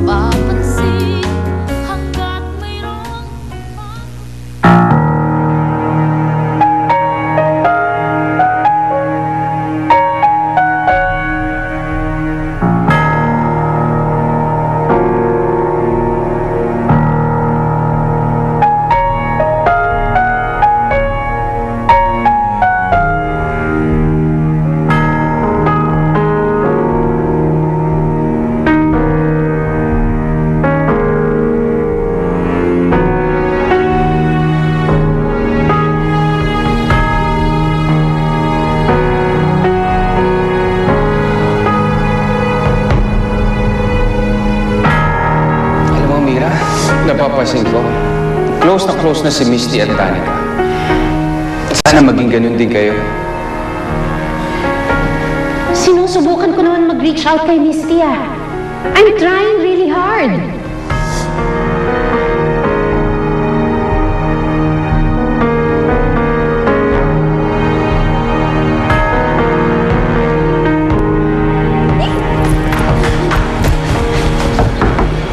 mapapansin hanggat mayroong napapansin ko, close na si Misty at Danica. Sana maging ganun din kayo. Sinusubukan ko naman mag-reach out kay Misty ah. I'm trying really hard.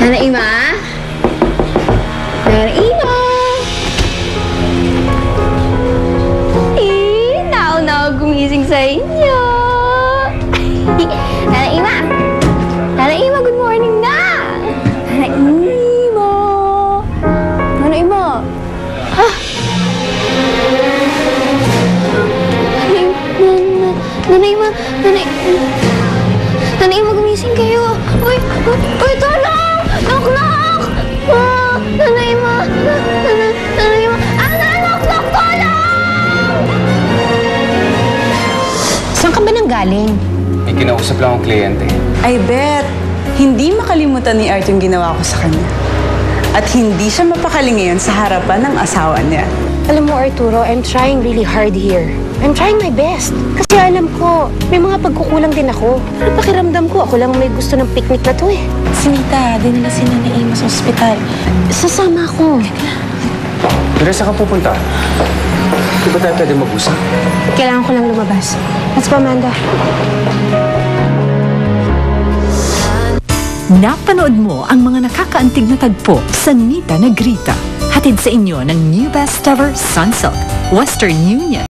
Nanaima? Nanaima? Nauna ako gumising sa inyo. Nanaima? Nanaima, good morning na! Nanaima! Nanaima! Ha? Nanaima! Nanaima, gumising kayo! Uy! Uy! Tulong! Knock! Knock! Nanaima! Nanaima! Knock! Knock! Tulong! Saan ka ba nanggaling? May kinausap lang akong kliyente. I bet, hindi makalimutan ni Art yung ginawa ko sa kanya. At hindi siya mapakali ngayon sa harapan ng asawa niya. Alam mo, Arturo, I'm trying really hard here. I'm trying my best. Kasi alam ko, may mga pagkukulang din ako. Pero pakiramdam ko, ako lang may gusto ng picnic na to eh. Sinita, dinala si Nanaima sa ospital. Sasama ako. Pero saan ka pupunta? Di ba tayo pwede mag-usap? Kailangan ko lang lumabas. Let's go, Amanda. Napanood mo ang mga nakakaantig na tagpo sa Nita na Grita. Hatid sa inyo ng New Best Ever Sunsilk, Western Union.